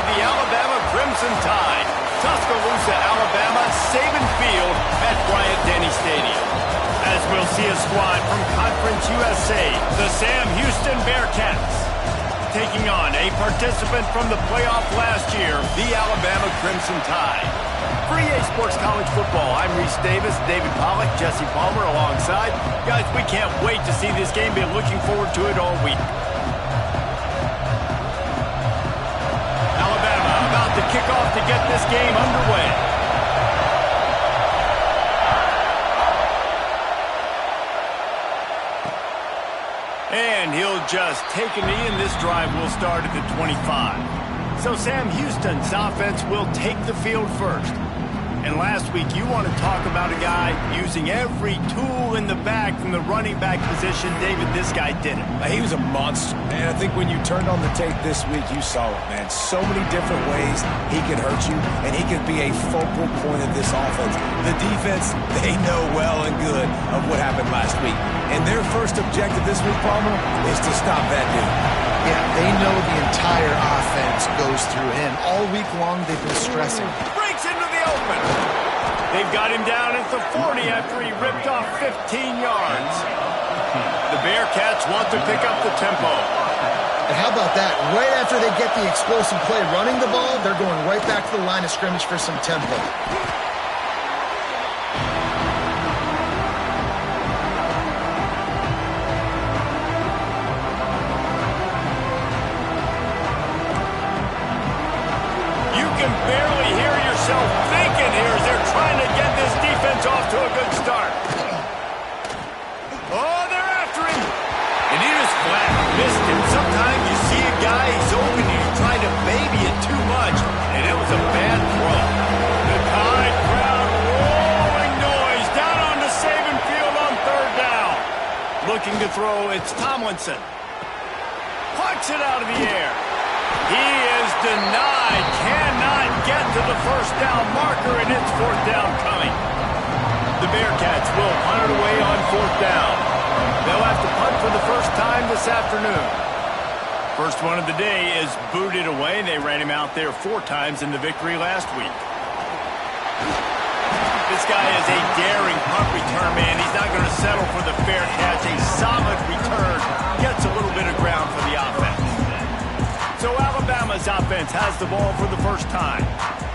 the Alabama Crimson Tide. Tuscaloosa, Alabama, Saban Field at Bryant-Denny Stadium. As we'll see a squad from Conference USA, the Sam Houston Bearcats, taking on a participant from the playoff last year, the Alabama Crimson Tide. For EA Sports College Football, I'm Reese Davis, David Pollack, Jesse Palmer alongside. Guys, we can't wait to see this game. Been looking forward to it all week. Alabama about to kick off to get this game underway. And he'll just take a knee, and this drive will start at the 25. So Sam Houston's offense will take the field first. And last week, you want to talk about a guy using every tool in the bag from the running back position. David, this guy did it. He was a monster, man. I think when you turned on the tape this week, you saw it, man. So many different ways he can hurt you, and he can be a focal point of this offense. The defense, they know well and good of what happened last week. And their first objective this week, Palmer, is to stop that dude. Yeah, they know the entire offense goes through him. All week long, they've been stressing. Breaks into the open. They've got him down at the 40 after he ripped off 15 yards. The Bearcats want to pick up the tempo. And how about that? Right after they get the explosive play running the ball, they're going right back to the line of scrimmage for some tempo. Barely hear yourself thinking here as they're trying to get this defense off to a good start. Oh, they're after him. And he just flat missed him. Sometimes you see a guy, he's open, and you try to baby it too much, and it was a bad throw. The Tide crowd rolling noise down on the Saban Field on third down. Looking to throw, it's Tomlinson. Pucks it out of the air. He is denied, cannot get to the first down marker, and it's fourth down coming. The Bearcats will punt it away on fourth down. They'll have to punt for the first time this afternoon. First one of the day is booted away. They ran him out there 4 times in the victory last week. This guy is a daring punt return man. He's not going to settle for the fair catch. A solid return gets a little bit of ground for the offense. So Alabama's offense has the ball for the first time.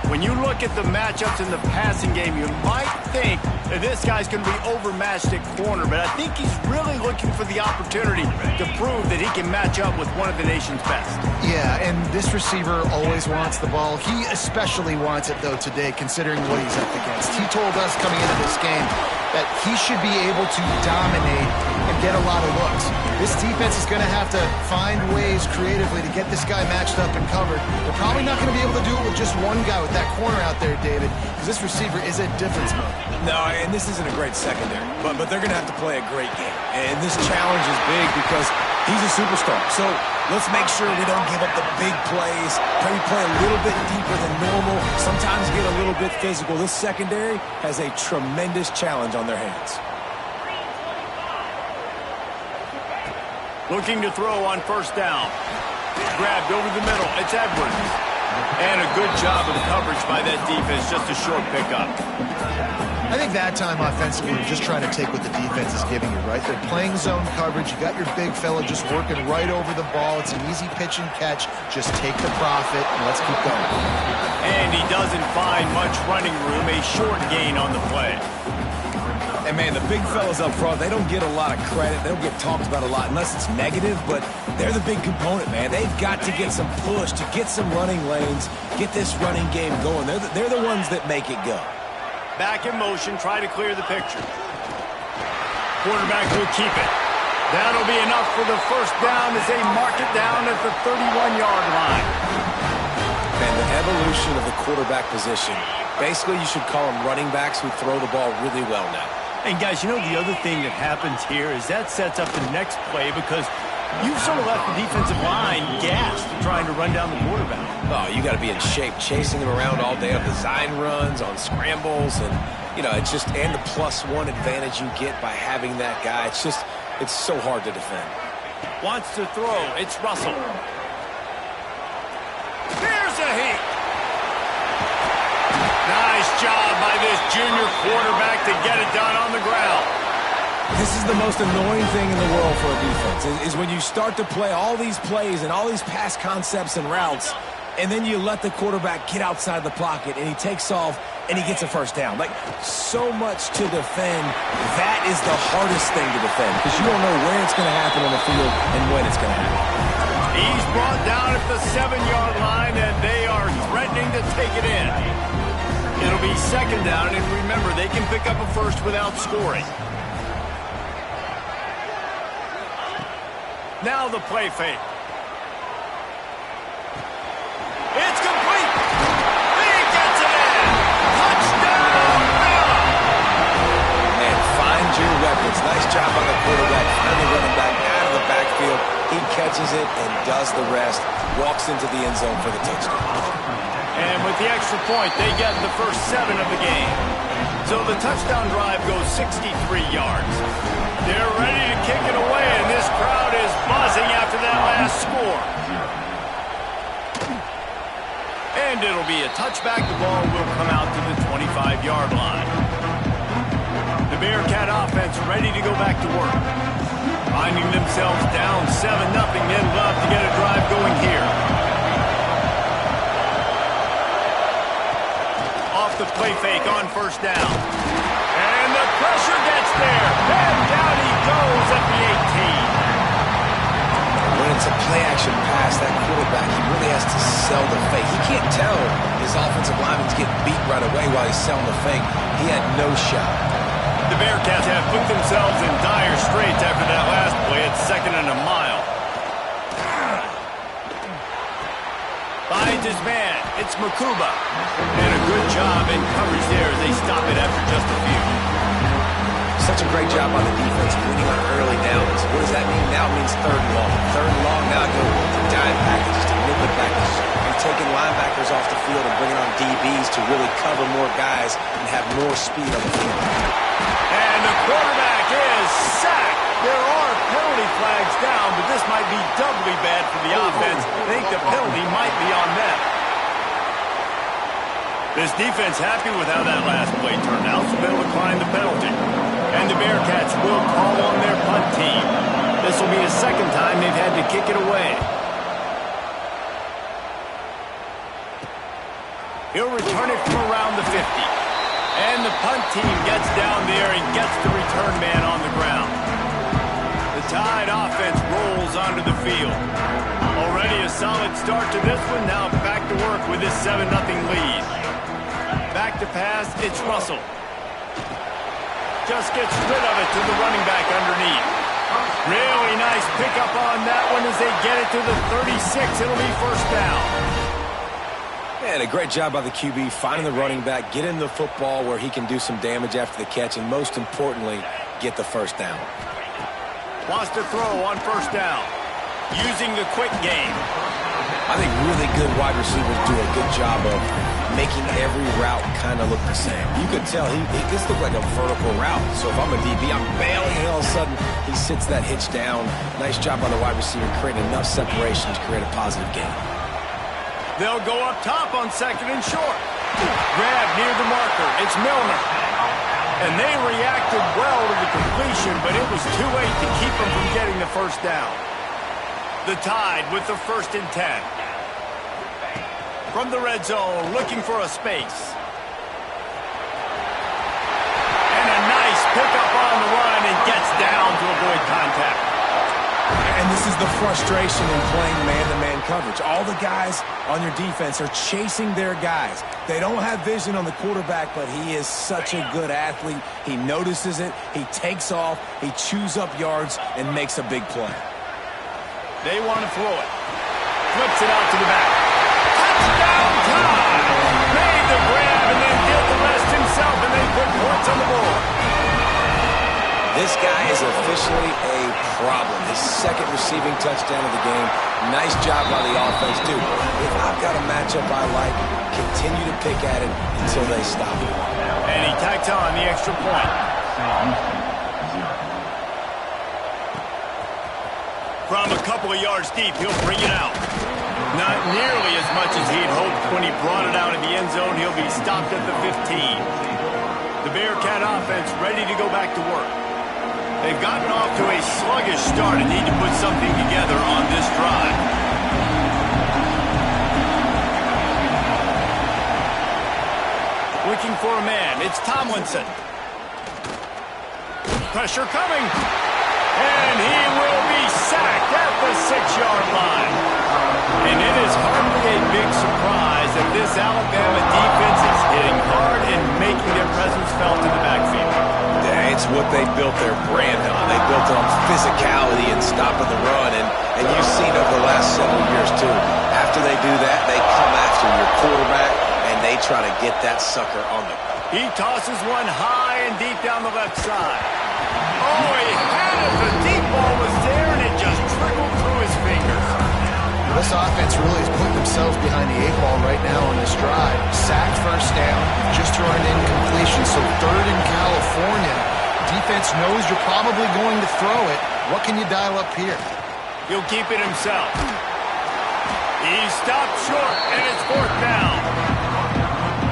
When you look at the matchups in the passing game, you might think that this guy's going to be overmatched at corner, but I think he's really looking for the opportunity to prove that he can match up with one of the nation's best. Yeah, and this receiver always wants the ball. He especially wants it, though, today, considering what he's up against. He told us coming into this game that he should be able to dominate and get a lot of looks. This defense is going to have to find ways creatively to get this guy matched up and covered. They're probably not going to be able to do it with just one guy with that corner out there, David, because this receiver is a difference maker. No, and this isn't a great secondary, but they're going to have to play a great game. And this challenge is big because he's a superstar. So let's make sure we don't give up the big plays. Maybe play a little bit deeper than normal. Sometimes get a little bit physical. This secondary has a tremendous challenge on their hands. Looking to throw on first down. Grabbed over the middle. It's Edwards. And a good job of coverage by that defense. Just a short pickup. I think that time offensively, you're just trying to take what the defense is giving you, right? They're playing zone coverage. You got your big fella just working right over the ball. It's an easy pitch and catch. Just take the profit, and let's keep going. And he doesn't find much running room. A short gain on the play. And, man, the big fellas up front, they don't get a lot of credit. They don't get talked about a lot unless it's negative, but they're the big component, man. They've got to get some push, to get some running lanes, get this running game going. They're the ones that make it go. Back in motion, try to clear the picture. Quarterback will keep it. That'll be enough for the first down as they mark it down at the 31-yard line. And the evolution of the quarterback position, basically you should call them running backs who throw the ball really well now. And, guys, you know the other thing that happens here is that sets up the next play because you've sort of left the defensive line gassed trying to run down the quarterback. Oh, you got to be in shape, chasing him around all day on design runs, on scrambles, and, you know, it's just, and the +1 advantage you get by having that guy. It's so hard to defend. Wants to throw. It's Russell. Here's a hit. Nice job by this junior quarterback to get it done on the ground. This is the most annoying thing in the world for a defense, is when you start to play all these plays and all these pass concepts and routes, and then you let the quarterback get outside the pocket, and he takes off, and he gets a first down. Like, so much to defend. That is the hardest thing to defend, because you don't know where it's going to happen on the field and when it's going to happen. He's brought down at the 7-yard line, and they are threatening to take it in. It'll be second down, and remember, they can pick up a first without scoring. Now the play fake. It's complete. He gets it in. Touchdown, Villa. And find your weapons. Nice job on the quarterback, finally running back out of the backfield. He catches it and does the rest. Walks into the end zone for the touchdown. And with the extra point, they get the first 7 of the game. So the touchdown drive goes 63 yards. They're ready to kick it away, and this crowd is buzzing after that last score. And it'll be a touchback. The ball will come out to the 25-yard line. The Bearcat offense ready to go back to work. Finding themselves down 7-0, they'd love to get a drive going here. Off the play fake on first down. And the pressure gets there. And down he goes at the 18. When it's a play-action pass, that quarterback, he really has to sell the fake. He can't tell his offensive lineman's getting beat right away while he's selling the fake. He had no shot. The Bearcats have put themselves in dire straits after that last play at 2nd and a mile. Finds his man. It's Makuba. And a good job in coverage there as they stop it after just a few. Such a great job on the defense, winning on early downs. What does that mean? Now it means 3rd and long. 3rd and long, now go to dime packages, to nickel packages. You're taking linebackers off the field and bringing on DBs to really cover more guys and have more speed on the field. And the quarterback is sacked. There are penalty flags down, but this might be doubly bad for the offense. I think the penalty might be on them. This defense happy with how that last play turned out, so they'll decline the penalty. And the Bearcats will call on their punt team. This will be the 2nd time they've had to kick it away. He'll return it from around the 50. And the punt team gets down there and gets the return man on the ground. The Tide offense rolls onto the field. Already a solid start to this one. Now back to work with this 7-0 lead. Back to pass, it's Russell. Just gets rid of it to the running back underneath. Really nice pickup on that one as they get it to the 36. It'll be first down. And a great job by the QB finding the running back, getting the football where he can do some damage after the catch, and most importantly, get the first down. Wants to throw on first down. Using the quick game. I think really good wide receivers do a good job of making every route kind of look the same. You could tell this looked like a vertical route. So if I'm a DB, I'm bailing, and all of a sudden he sits that hitch down. Nice job by the wide receiver, creating enough separation to create a positive gain. They'll go up top on 2nd and short. Grab near the marker. It's Milner. And they reacted well to the completion, but it was too late to keep them from getting the first down. The Tide with the 1st and 10. From the red zone, looking for a space. And a nice pickup on the run and gets down to avoid contact. And this is the frustration in playing man-to-man coverage. All the guys on your defense are chasing their guys. They don't have vision on the quarterback, but he is such a good athlete. He notices it, he takes off, he chews up yards, and makes a big play. They want to throw it. Flips it out to the back. Touchdown time! Made the grab and then did the rest himself, and they put points on the board. This guy is officially a problem. His 2nd receiving touchdown of the game. Nice job by the offense, too. If I've got a matchup I like, continue to pick at it until they stop it. And he tacks on the extra point. From a couple of yards deep, he'll bring it out. Not nearly as much as he'd hoped when he brought it out in the end zone. He'll be stopped at the 15. The Bearcat offense ready to go back to work. They've gotten off to a sluggish start and need to put something together on this drive. Looking for a man. It's Tomlinson. Pressure coming. And he will be sacked at the 6-yard line. And it is hardly a big surprise that this Alabama defense is hitting hard and making their presence felt in the backfield. Yeah, it's what they built their brand on. They built it on physicality and stopping the run. And you've seen over the last several years, too. After they do that, they come after your quarterback, and they try to get that sucker on them. He tosses one high and deep down the left side. Oh, he had it. The deep ball was there, and it just trickled through his fingers. This offense really is putting themselves behind the 8 ball right now on this drive. Sacked first down, just thrown an incompletion. So 3rd in California. Defense knows you're probably going to throw it. What can you dial up here? He'll keep it himself. He stopped short, and it's 4th down.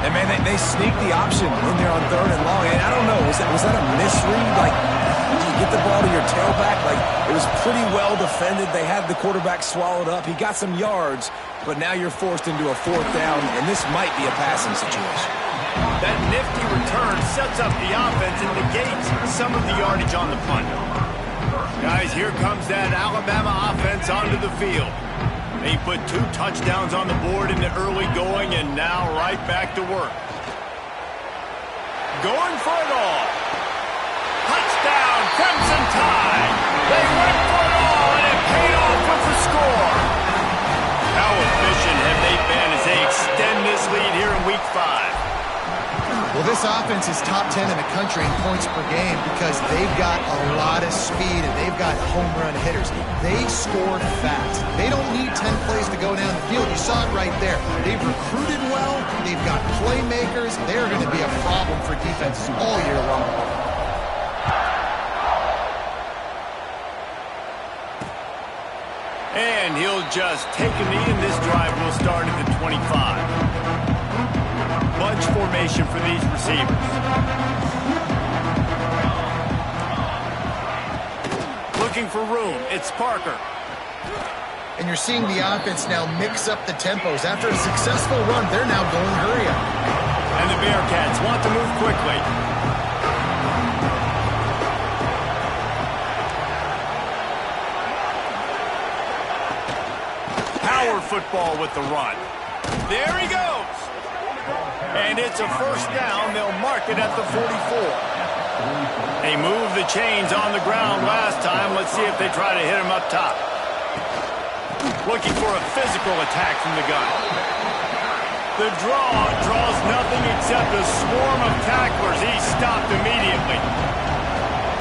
And, man, they sneaked the option in there on 3rd and long. And I don't know, was that a misread? Like, did you get the ball to your tailback? Like, it was pretty well defended. They had the quarterback swallowed up. He got some yards, but now you're forced into a 4th down, and this might be a passing situation. That nifty return sets up the offense and negates some of the yardage on the punt. Guys, here comes that Alabama offense onto the field. They put 2 touchdowns on the board in the early going, and now right back to work. Going for it all. Touchdown, Crimson Tide. They went for it all, and it paid off with the score. How efficient have they been as they extend this lead here in Week 5? Well, this offense is top 10 in the country in points per game because they've got a lot of speed and they've got home run hitters. They score fast. They don't need 10 plays to go down the field. You saw it right there. They've recruited well. They've got playmakers. They're going to be a problem for defenses all year long. And he'll just take a knee, and this drive will start at the 25. Bunch formation for these receivers. Looking for room. It's Parker. And you're seeing the offense now mix up the tempos. After a successful run, they're now going hurry up. And the Bearcats want to move quickly. Power football with the run. There he goes. And it's a 1st down. They'll mark it at the 44. They moved the chains on the ground last time. Let's see if they try to hit him up top. Looking for a physical attack from the gun. The draw draws nothing except a swarm of tacklers. He's stopped immediately.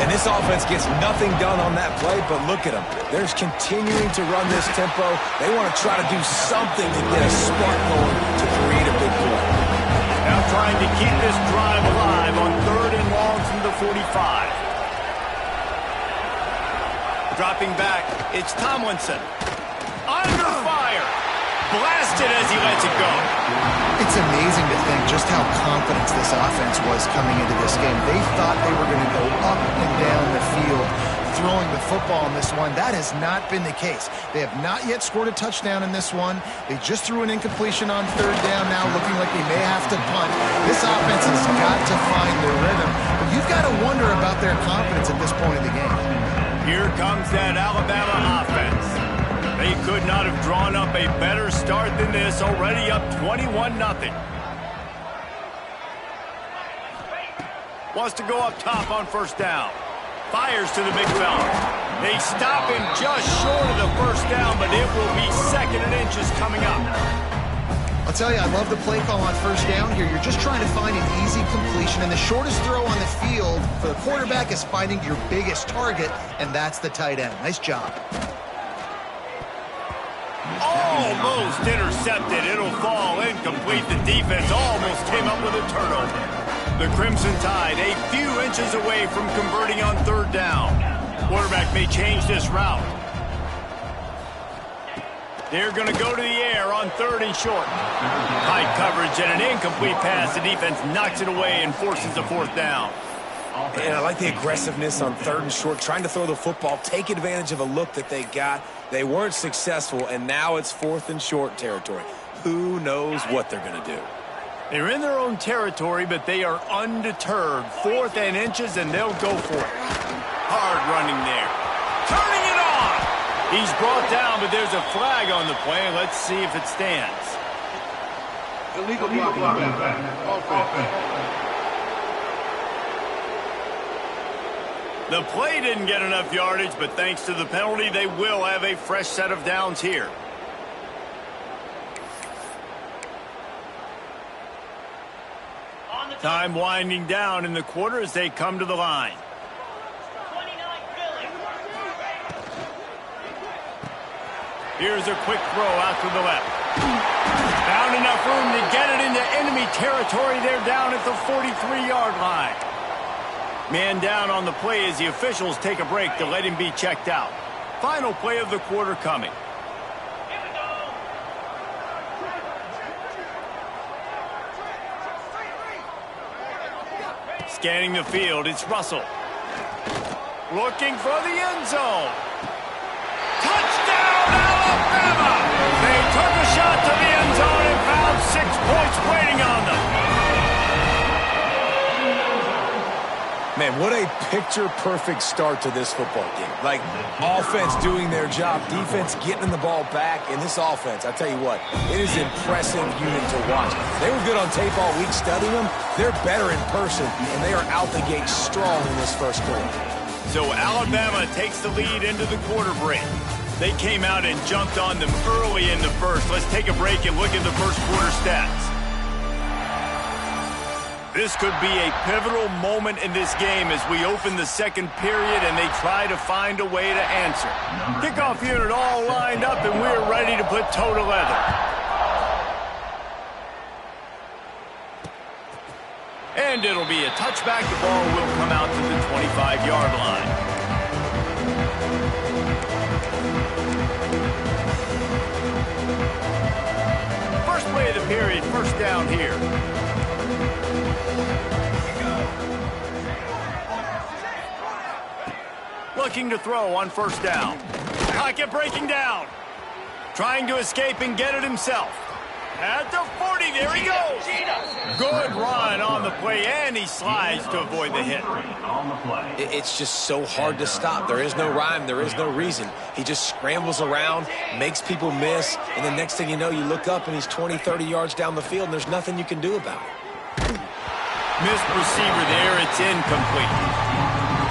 And this offense gets nothing done on that play, but look at them. They're continuing to run this tempo. They want to try to do something to get a spark going to create a big play. Now trying to keep this drive alive on 3rd and long from the 45. Dropping back, it's Tomlinson. Under fire. Blasted as he lets it go. It's amazing to think just how confident this offense was coming into this game. They thought they were going to go up and down the field throwing the football in this one. That has not been the case. They have not yet scored a touchdown in this one. They just threw an incompletion on 3rd down now, looking like they may have to punt. This offense has got to find their rhythm. But you've got to wonder about their confidence at this point in the game. Here comes that Alabama offense. They could not have drawn up a better start than this, already up 21-0. Wants to go up top on 1st down. Fires to the big fella. They stop him just short of the 1st down, but it will be 2nd and inches coming up. I'll tell you, I love the play call on 1st down here. You're just trying to find an easy completion, and the shortest throw on the field for the quarterback is finding your biggest target, and that's the tight end. Nice job. Almost intercepted. It'll fall incomplete. The defense almost came up with a turnover. The Crimson Tide a few inches away from converting on 3rd down. Quarterback may change this route. They're going to go to the air on 3rd and short. Tight coverage and an incomplete pass. The defense knocks it away and forces a 4th down. And I like the aggressiveness on 3rd and short, trying to throw the football, take advantage of a look that they got. They weren't successful, and now it's 4th and short territory. Who knows what they're going to do? They're in their own territory, but they are undeterred. 4th and inches, and they'll go for it. Hard running there. Turning it on! He's brought down, but there's a flag on the play. Let's see if it stands. Illegal blocking. Offense. The play didn't get enough yardage, but thanks to the penalty, they will have a fresh set of downs here. Time winding down in the quarter as they come to the line. Here's a quick throw out to the left. Found enough room to get it into enemy territory. They're down at the 43-yard line. Man down on the play as the officials take a break to let him be checked out. Final play of the quarter coming. Scanning the field, it's Russell. Looking for the end zone. Touchdown, Alabama! They took a shot to the end zone and found 6 points waiting on them. Man, what a picture-perfect start to this football game. Like, offense doing their job, defense getting the ball back, and this offense, I tell you what, it is an impressive unit to watch. They were good on tape all week studying them. They're better in person, and they are out the gate strong in this first quarter. So Alabama takes the lead into the quarter break. They came out and jumped on them early in the first. Let's take a break and look at the first quarter stats. This could be a pivotal moment in this game as we open the second period and they try to find a way to answer. Kickoff unit all lined up and we're ready to put toe to leather. And it'll be a touchback. The ball will come out to the 25-yard line. First play of the period, first down here. Looking to throw on first down. Pocket breaking down. Trying to escape and get it himself. At the 40, there he goes. Good run on the play, and he slides to avoid the hit. It's just so hard to stop. There is no rhyme. There is no reason. He just scrambles around, makes people miss, and the next thing you know, you look up and he's 20, 30 yards down the field, and there's nothing you can do about it. Missed receiver there. It's incomplete.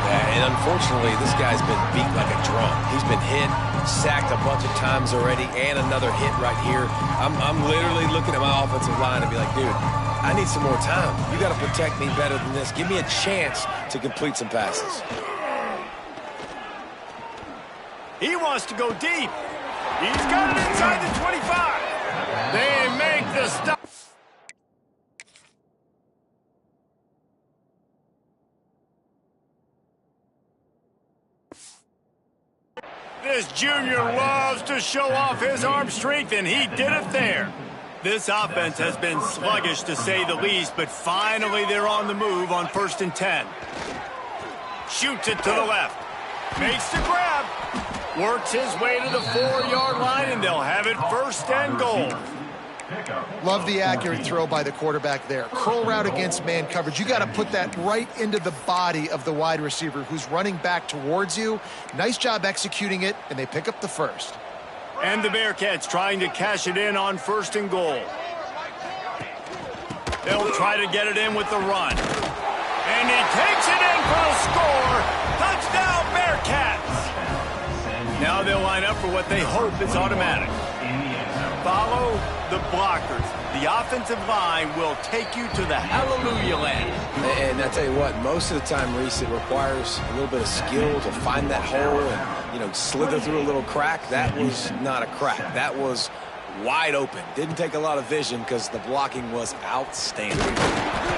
And unfortunately, this guy's been beat like a drum. He's been hit, sacked a bunch of times already, and another hit right here. I'm literally looking at my offensive line and be like, dude, I need some more time. You got to protect me better than this. Give me a chance to complete some passes. He wants to go deep. He's got it inside the 25. They make the stop. This junior loves to show off his arm strength, and he did it there. This offense has been sluggish, to say the least, but finally they're on the move on 1st and 10. Shoots it to the left. Makes the grab. Works his way to the 4-yard line, and they'll have it 1st and goal. Love the accurate throw by the quarterback there. Curl route against man coverage. You got to put that right into the body of the wide receiver who's running back towards you. Nice job executing it, and they pick up the first. And the Bearcats trying to cash it in on 1st and goal. They'll try to get it in with the run. And he takes it in for a score. Touchdown, Bearcats! Now they'll line up for what they hope is automatic. Follow the blockers. The offensive line will take you to the hallelujah land. And I tell you what, most of the time, Reese, it requires a little bit of skill to find that hole and, you know, slither through a little crack. That was not a crack. That was wide open. Didn't take a lot of vision because the blocking was outstanding.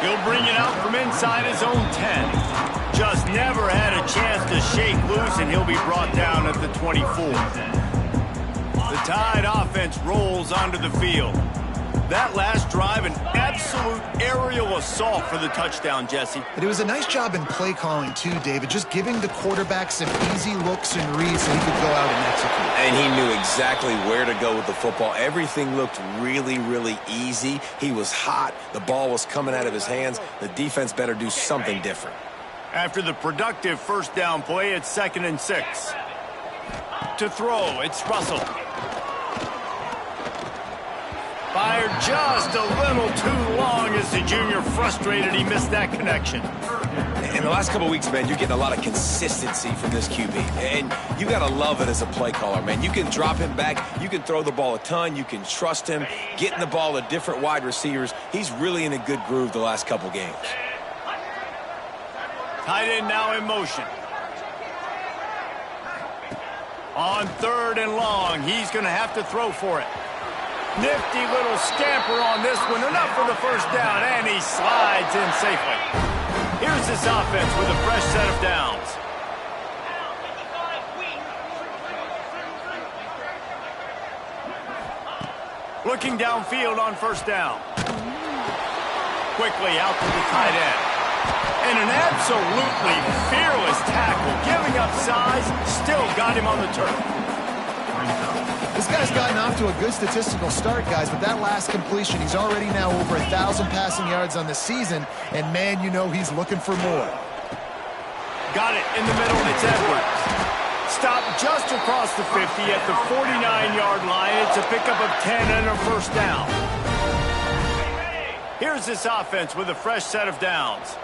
He'll bring it out from inside his own 10. Just never had a chance to shake loose, and he'll be brought down at the 24. The Tide offense rolls onto the field. That last drive, an absolute aerial assault for the touchdown, Jesse. But it was a nice job in play calling too, David, just giving the quarterback some easy looks and reads so he could go out and execute. And he knew exactly where to go with the football. Everything looked really, really easy. He was hot. The ball was coming out of his hands. The defense better do something different. After the productive first down play, it's 2nd and 6. To throw, it's Russell. Fired just a little too long as the junior frustrated he missed that connection. In the last couple of weeks, man, you're getting a lot of consistency from this QB. And you got to love it as a play caller, man. You can drop him back. You can throw the ball a ton. You can trust him. Getting the ball to different wide receivers. He's really in a good groove the last couple games. Tight end now in motion. On 3rd and long, he's going to have to throw for it. Nifty little scamper on this one. Enough for the first down, and he slides in safely. Here's this offense with a fresh set of downs. Looking downfield on 1st down. Quickly out to the tight end. And an absolutely fearless tackle. Giving up size, still got him on the turf. This guy's gotten off to a good statistical start, guys, but that last completion, he's already now over 1,000 passing yards on the season, and man, you know he's looking for more. Got it in the middle, it's Edwards. Stopped just across the 50 at the 49-yard line. It's a pickup of 10 and a first down. Here's this offense with a fresh set of downs.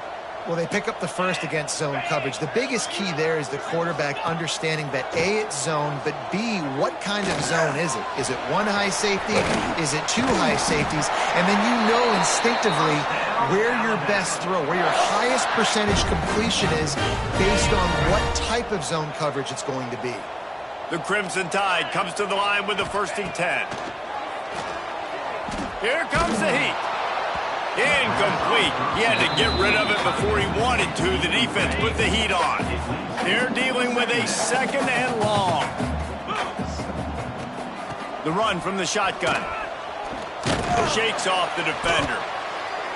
Well, they pick up the first against zone coverage. The biggest key there is the quarterback understanding that A, it's zone, but B, what kind of zone is it? Is it one high safety? Is it two high safeties? And then you know instinctively where your best throw, where your highest percentage completion is based on what type of zone coverage it's going to be. The Crimson Tide comes to the line with the 1st and 10. Here comes the heat. Incomplete. He had to get rid of it before he wanted to. The defense put the heat on. They're dealing with a 2nd and long. The run from the shotgun. Shakes off the defender.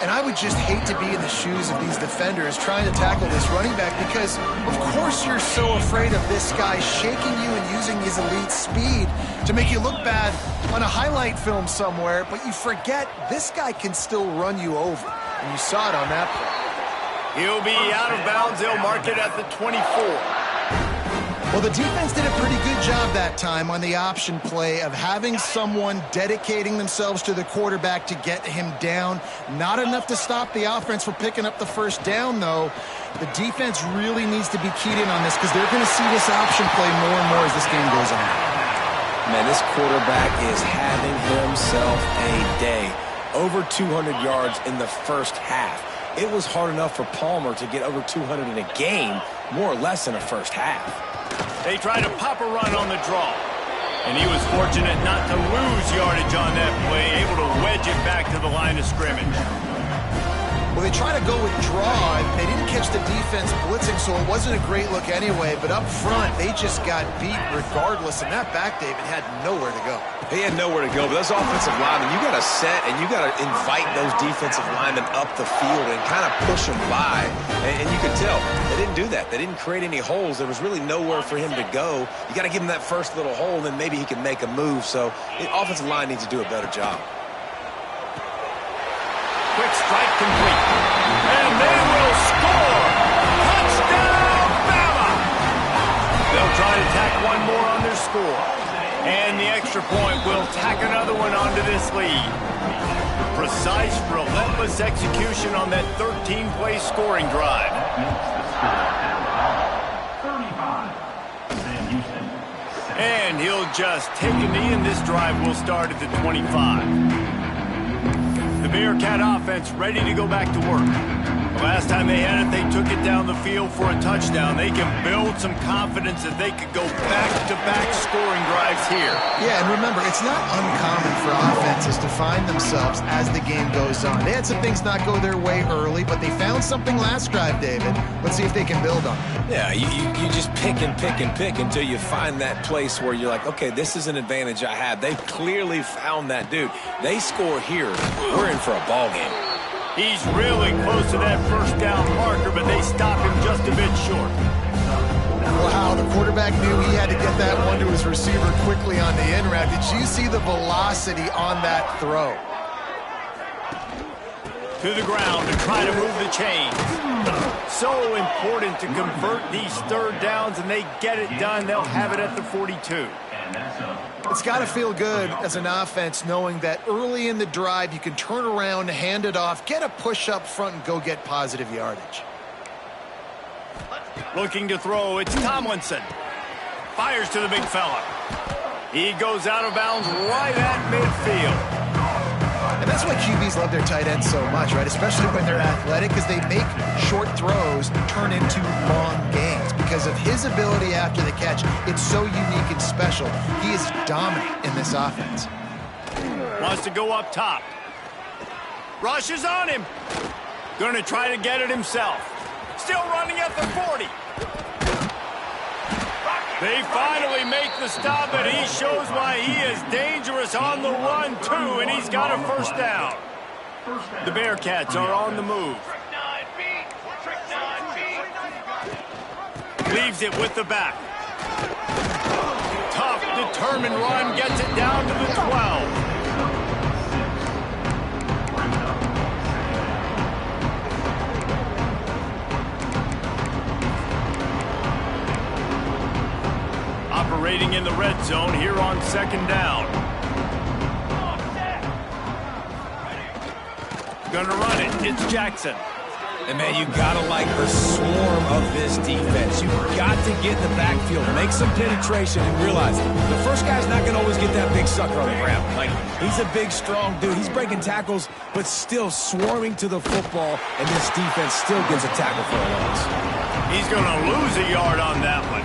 And I would just hate to be in the shoes of these defenders trying to tackle this running back because, of course, you're so afraid of this guy shaking you and using his elite speed to make you look bad on a highlight film somewhere, but you forget this guy can still run you over. And you saw it on that play. He'll be out of bounds. They'll mark it at the 24. Well, the defense did a pretty good job that time on the option play of having someone dedicating themselves to the quarterback to get him down. Not enough to stop the offense from picking up the first down, though. The defense really needs to be keyed in on this because they're going to see this option play more and more as this game goes on. Man, this quarterback is having himself a day. Over 200 yards in the first half. It was hard enough for Palmer to get over 200 in a game, more or less in a first half. They tried to pop a run on the draw. And he was fortunate not to lose yardage on that play, able to wedge it back to the line of scrimmage. Well, they try to go with draw. They didn't catch the defense blitzing, so it wasn't a great look anyway. But up front, they just got beat regardless. And that back, David, had nowhere to go. He had nowhere to go, but those offensive linemen, you got to set and you got to invite those defensive linemen up the field and kind of push them by. And you could tell they didn't do that. They didn't create any holes. There was really nowhere for him to go. You got to give him that first little hole, and then maybe he can make a move. So the offensive line needs to do a better job. Quick strike complete. And they will score. Touchdown, Bama! They'll try to tack one more on their score. And the extra point will tack another one onto this lead. Precise, relentless execution on that 13-play scoring drive. And he'll just take a knee, and this drive will start at the 25. The Bearcat offense ready to go back to work. Last time they had it, they took it down the field for a touchdown. They can build some confidence that they could go back-to-back scoring drives here. Yeah, and remember, it's not uncommon for offenses to find themselves as the game goes on. They had some things not go their way early, but they found something last drive, David. Let's see if they can build on it. Yeah, you just pick and pick and pick until you find that place where you're like, okay, this is an advantage I have. They've clearly found that dude. They score here, we're in for a ball game. He's really close to that first down marker, but they stop him just a bit short. Wow, the quarterback knew he had to get that one to his receiver quickly on the in route. Did you see the velocity on that throw? To the ground to try to move the chains. So important to convert these third downs, and they get it done. They'll have it at the 42. It's got to feel good as an offense knowing that early in the drive you can turn around, hand it off, get a push up front, and go get positive yardage. Looking to throw, it's Tomlinson. Fires to the big fella. He goes out of bounds right at midfield. And that's why QBs love their tight ends so much, right? Especially when they're athletic, because they make short throws turn into long gains. Because of his ability after the catch, it's so unique and special. He is dominant in this offense. Wants to go up top. Rushes on him. Going to try to get it himself. Still running at the 40. They finally make the stop, and he shows why he is dangerous on the run, too, and he's got a first down. The Bearcats are on the move. Leaves it with the back. Tough, determined run, gets it down to the 12. Operating in the red zone here on second down. Gonna run it. It's Jackson. And, man, you got to like the swarm of this defense. You've got to get in the backfield, make some penetration, and realize the first guy's not going to always get that big sucker on the ground. Like, he's a big, strong dude. He's breaking tackles, but still swarming to the football, and this defense still gives a tackle for a loss. He's going to lose a yard on that one.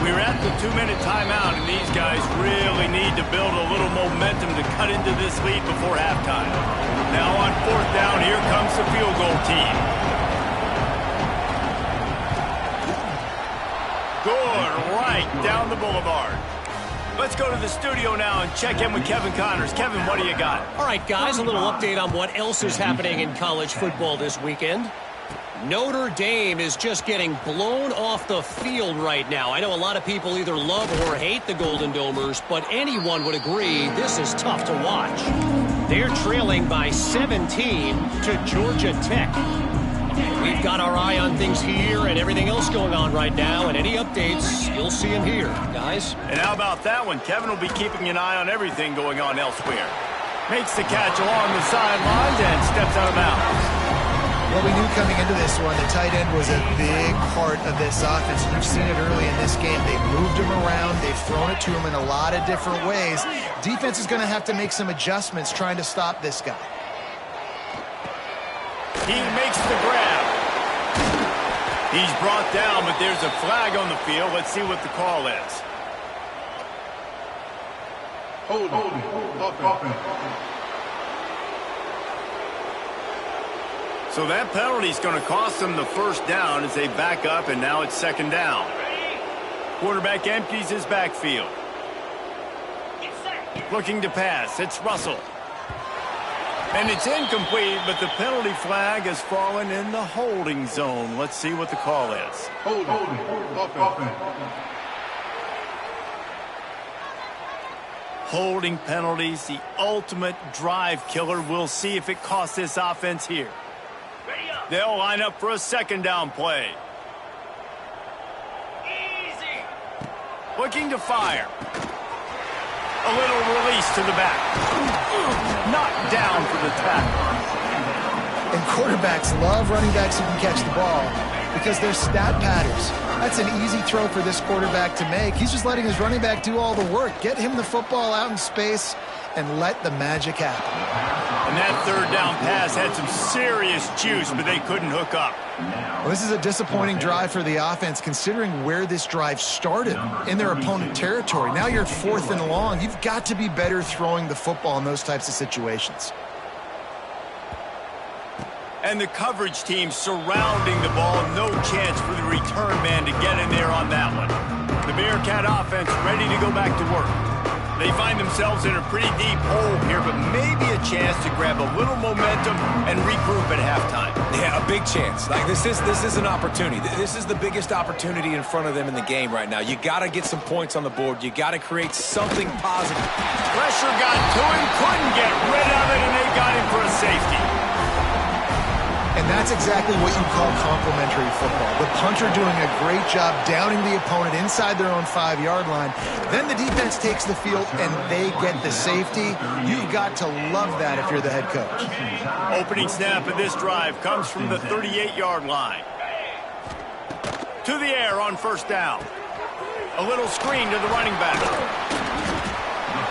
We're at the 2-minute timeout, and these guys really need to build a little momentum to cut into this lead before halftime. Now on fourth down, here comes the field goal team. Good, right down the boulevard. Let's go to the studio now and check in with Kevin Connors. Kevin, what do you got? All right, guys, a little update on what else is happening in college football this weekend. Notre Dame is just getting blown off the field right now. I know a lot of people either love or hate the Golden Domers, but anyone would agree this is tough to watch. They're trailing by 17 to Georgia Tech. We've got our eye on things here and everything else going on right now, and any updates, you'll see them here, guys. And how about that one? Kevin will be keeping an eye on everything going on elsewhere. Makes the catch along the sidelines and steps out of bounds. Well, we knew coming into this one, the tight end was a big part of this offense. You've seen it early in this game. They've moved him around. They've thrown it to him in a lot of different ways. Defense is going to have to make some adjustments trying to stop this guy. He makes the grab. He's brought down, but there's a flag on the field. Let's see what the call is. Hold offense. So that penalty is going to cost them the first down as they back up, and now it's second down. Quarterback empties his backfield. Looking to pass. It's Russell. And it's incomplete, but the penalty flag has fallen in the holding zone. Let's see what the call is. Hold offense. Holding penalties, the ultimate drive killer. We'll see if it costs this offense here. They'll line up for a second down play. Easy. Looking to fire. A little release to the back. Knocked down for the tackle. And quarterbacks love running backs who can catch the ball. because they're stat patterns. That's an easy throw for this quarterback to make. He's just letting his running back do all the work. Get him the football out in space and let the magic happen. And that third down pass had some serious juice, but they couldn't hook up. Well, this is a disappointing drive for the offense, considering where this drive started in their opponent territory. Now you're 4th and long. You've got to be better throwing the football in those types of situations. And the coverage team surrounding the ball. No chance for the return man to get in there on that one. The Bearcat offense ready to go back to work. They find themselves in a pretty deep hole here, but maybe a chance to grab a little momentum and regroup at halftime. Yeah, a big chance. Like this is an opportunity. This is the biggest opportunity in front of them in the game right now. You got to get some points on the board. You got to create something positive. Pressure got to him, couldn't get rid of it, and they got him for a safety. And that's exactly what you call complementary football. The punter doing a great job downing the opponent inside their own 5-yard line. Then the defense takes the field and they get the safety. You've got to love that if you're the head coach. Opening snap of this drive comes from the 38-yard line. To the air on first down. A little screen to the running back.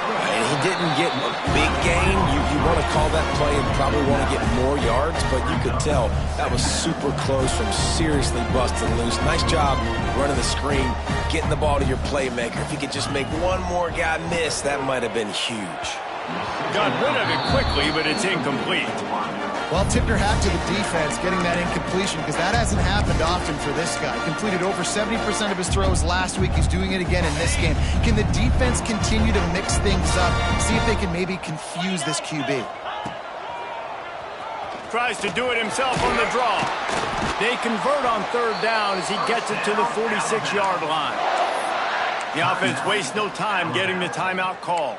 And he didn't get a big gain. You want to call that play and probably want to get more yards, but you could tell that was super close from seriously busting loose. Nice job running the screen, getting the ball to your playmaker. If he could just make one more guy miss, that might have been huge. Got rid of it quickly, but it's incomplete. Well, tip your hat to the defense getting that incompletion, because that hasn't happened often for this guy. Completed over 70% of his throws last week. He's doing it again in this game. Can the defense continue to mix things up, see if they can maybe confuse this QB? Tries to do it himself on the draw. They convert on third down as he gets it to the 46-yard line. The offense wastes no time getting the timeout call.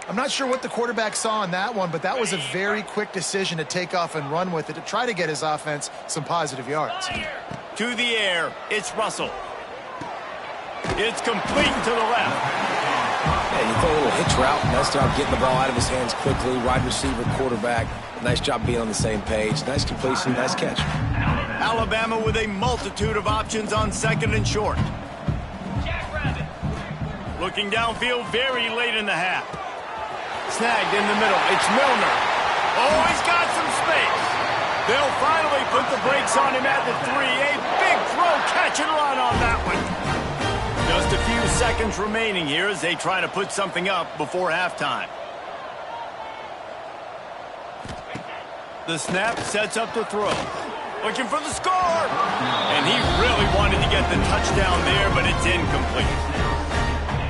I'm not sure what the quarterback saw on that one, but that was a very quick decision to take off and run with it to try to get his offense some positive yards. To the air, it's Russell. It's complete to the left. Yeah, you throw a little hitch route. Nice job getting the ball out of his hands quickly. Wide receiver, quarterback. Nice job being on the same page. Nice completion, nice catch. Alabama with a multitude of options on second and short. Looking downfield very late in the half. Snagged in the middle. It's Milner. Oh, he's got some space. They'll finally put the brakes on him at the 3. A big throw, catch and run on that one. Just a few seconds remaining here as they try to put something up before halftime. The snap sets up the throw. Looking for the score. And he really wanted to get the touchdown there, but it's incomplete.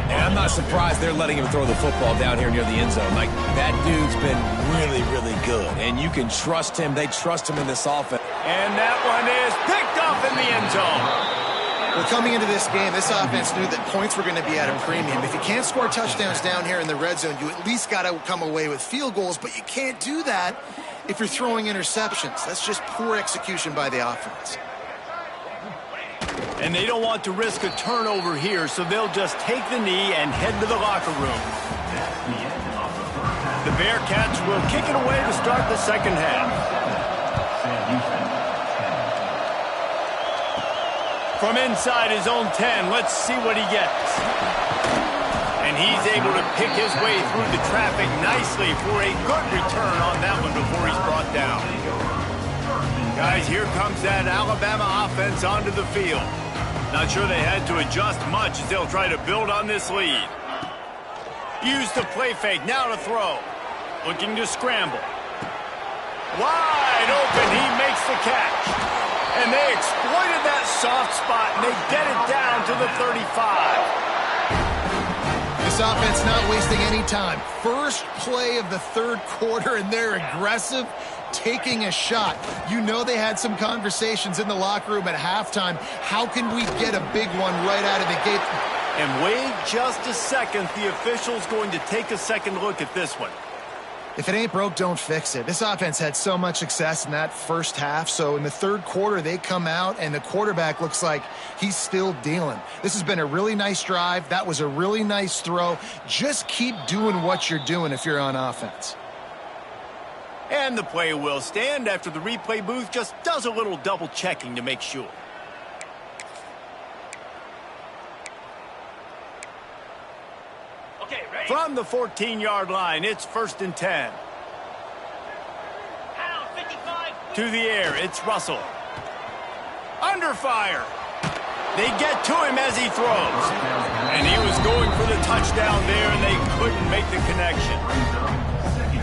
And I'm not surprised they're letting him throw the football down here near the end zone. Like, that dude's been really, really good. And you can trust him. They trust him in this offense. And that one is picked up in the end zone. Well, coming into this game, this offense knew that points were going to be at a premium. If you can't score touchdowns down here in the red zone, you at least got to come away with field goals. But you can't do that if you're throwing interceptions. That's just poor execution by the offense. And they don't want to risk a turnover here, so they'll just take the knee and head to the locker room. The Bearcats will kick it away to start the second half. From inside his own 10, let's see what he gets. And he's able to pick his way through the traffic nicely for a good return on that one before he's brought down. Guys, here comes that Alabama offense onto the field. Not sure they had to adjust much as they'll try to build on this lead. Use the play fake, now to throw. Looking to scramble. Wide open, he makes the catch. And they exploited that soft spot, and they get it down to the 35. This offense not wasting any time. First play of the third quarter, and they're aggressive, taking a shot. You know they had some conversations in the locker room at halftime. How can we get a big one right out of the gate? And wait just a second. The official's going to take a second look at this one. If it ain't broke, don't fix it. This offense had so much success in that first half, so in the third quarter, they come out, and the quarterback looks like he's still dealing. This has been a really nice drive. That was a really nice throw. Just keep doing what you're doing if you're on offense. And the play will stand after the replay booth just does a little double checking to make sure. From the 14-yard line, it's 1st and 10. To the air, it's Russell. Under fire. They get to him as he throws. And he was going for the touchdown there, and they couldn't make the connection.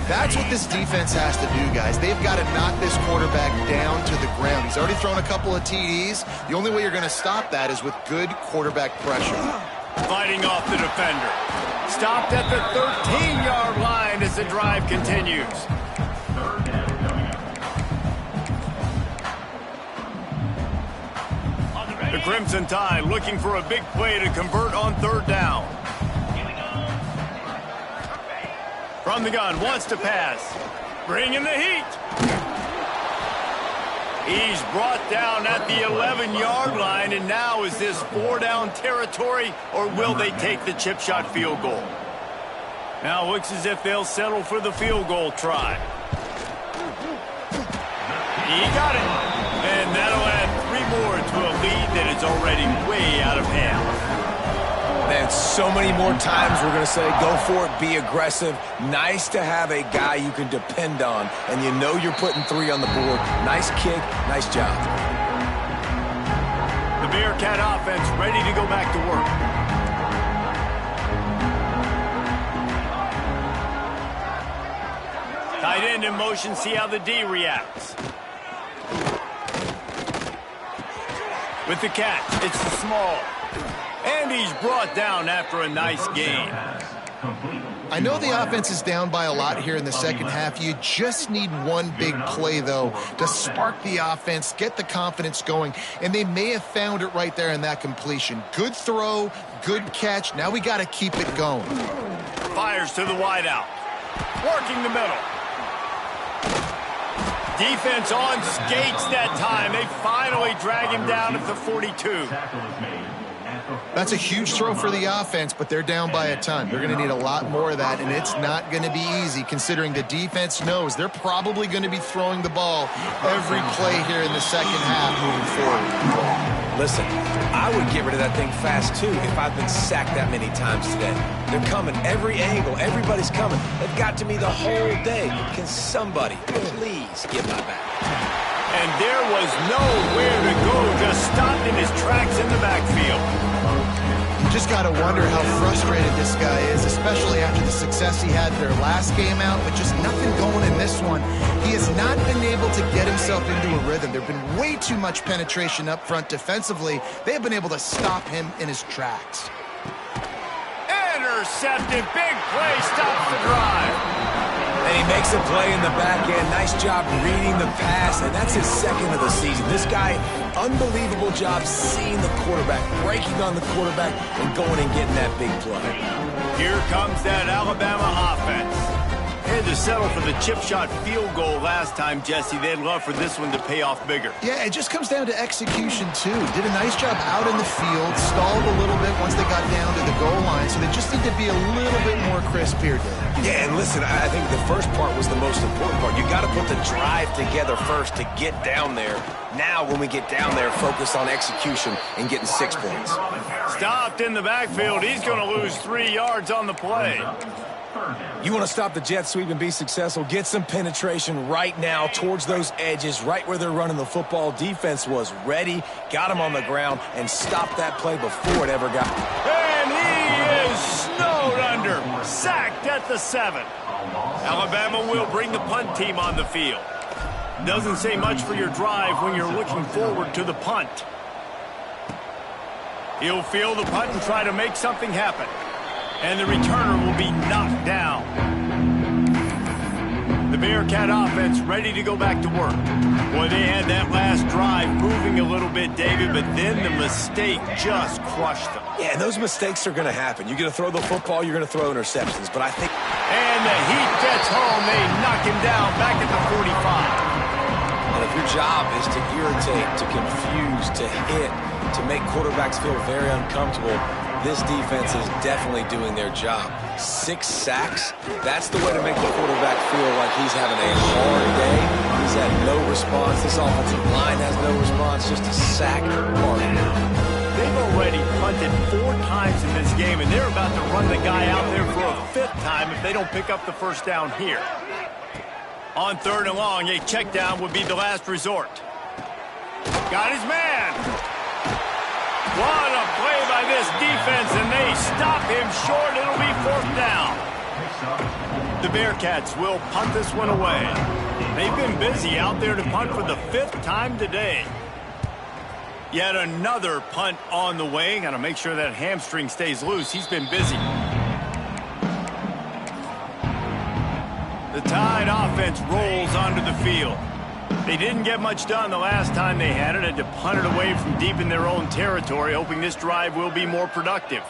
That's what this defense has to do, guys. They've got to knock this quarterback down to the ground. He's already thrown a couple of TDs. The only way you're going to stop that is with good quarterback pressure. Fighting off the defender. Stopped at the 13-yard line as the drive continues. The Crimson Tide looking for a big play to convert on 3rd down. From the gun, wants to pass. Bringing the heat. He's brought down at the 11-yard line, and now is this 4-down territory, or will they take the chip shot field goal? Now it looks as if they'll settle for the field goal try. He got it. And that'll add 3 more to a lead that is already way out of hand. Man, so many more times we're going to say, go for it, be aggressive. Nice to have a guy you can depend on, and you know you're putting 3 on the board. Nice kick, nice job. The Bearcat offense ready to go back to work. Tight end in motion, see how the D reacts. With the catch, it's the small. And he's brought down after a nice gain. I know the offense is down by a lot here in the second half. You just need one big play, though, to spark the offense, get the confidence going, and they may have found it right there in that completion. Good throw, good catch. Now we got to keep it going. Fires to the wideout. Working the middle. Defense on skates that time. They finally drag him down at the 42. That's a huge throw for the offense, but they're down by a ton. They're going to need a lot more of that, and it's not going to be easy considering the defense knows they're probably going to be throwing the ball every play here in the second half moving forward. Listen, I would get rid of that thing fast, too, if I've been sacked that many times today. They're coming every angle. Everybody's coming. They've got to me the whole day. Can somebody please get my back? And there was nowhere to go, just stopped in his tracks in the backfield. You just got to wonder how frustrated this guy is, especially after the success he had their last game out, but just nothing going in this one. He has not been able to get himself into a rhythm. There have been way too much penetration up front defensively. They have been able to stop him in his tracks. Intercepted, big play, stops the drive. And he makes a play in the back end. Nice job reading the pass, and that's his 2nd of the season. This guy, unbelievable job seeing the quarterback, breaking on the quarterback, and going and getting that big play. Here comes that Alabama offense. Had to settle for the chip shot field goal last time, Jesse. They'd love for this one to pay off bigger. Yeah, it just comes down to execution, too. Did a nice job out in the field, stalled a little bit once they got down to the goal line, so they just need to be a little bit more crisp here, Dave. Yeah, and listen, I think the first part was the most important part. You got to put the drive together first to get down there. Now, when we get down there, focus on execution and getting 6 points. Stopped in the backfield. He's going to lose 3 yards on the play. You want to stop the jet sweep and be successful, get some penetration right now towards those edges, right where they're running the football. Defense was ready, got him on the ground, and stopped that play before it ever got. And he is snowed under, sacked at the 7. Alabama will bring the punt team on the field. Doesn't say much for your drive when you're looking forward to the punt. He'll field the punt and try to make something happen. And the returner will be knocked down. The Bearcat offense ready to go back to work. Boy, they had that last drive moving a little bit, David, but then the mistake just crushed them. Yeah, and those mistakes are going to happen. You're going to throw the football, you're going to throw interceptions, but I think... And the heat gets home. They knock him down back at the 45. And if your job is to irritate, to confuse, to hit, to make quarterbacks feel very uncomfortable, this defense is definitely doing their job. 6 sacks, that's the way to make the quarterback feel like he's having a hard day. He's had no response. This offensive line has no response, just a sack party. they've already punted 4 times in this game, and they're about to run the guy out there for a 5th time if they don't pick up the first down here. On 3rd and long, a check down would be the last resort. Got his man. What a play by this defense, and they stop him short. It'll be 4th down. The Bearcats will punt this one away. They've been busy out there to punt for the 5th time today. Yet another punt on the way. Got to make sure that hamstring stays loose. He's been busy. The Tide offense rolls onto the field. They didn't get much done the last time they had it. Had to punt it away from deep in their own territory, hoping this drive will be more productive.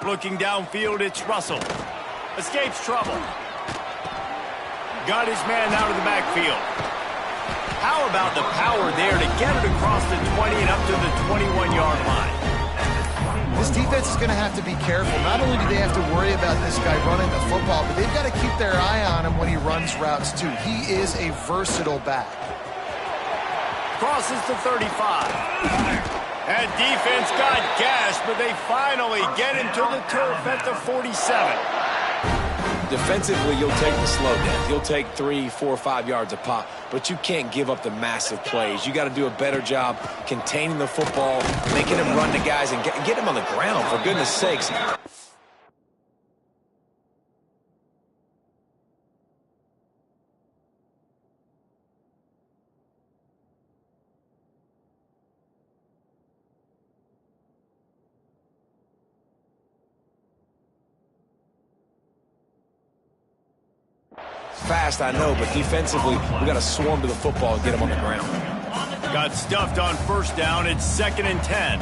Looking downfield, it's Russell. Escapes trouble. Got his man out of the backfield. How about the power there to get it across the 20 and up to the 21-yard line? This defense is going to have to be careful. Not only do they have to worry about this guy running the football, but they've got to keep their eye on him when he runs routes, too. He is a versatile back. Crosses the 35. That defense got gashed, but they finally get him to the turf at the 47. Defensively, you'll take the slow down. You'll take 3, 4, 5 yards a pop, but you can't give up the massive plays. You got to do a better job containing the football, making him run to guys, and get him on the ground, for goodness sakes. Fast, I know, but defensively, we got to swarm to the football and get him on the ground. Got stuffed on 1st down. It's 2nd and 10.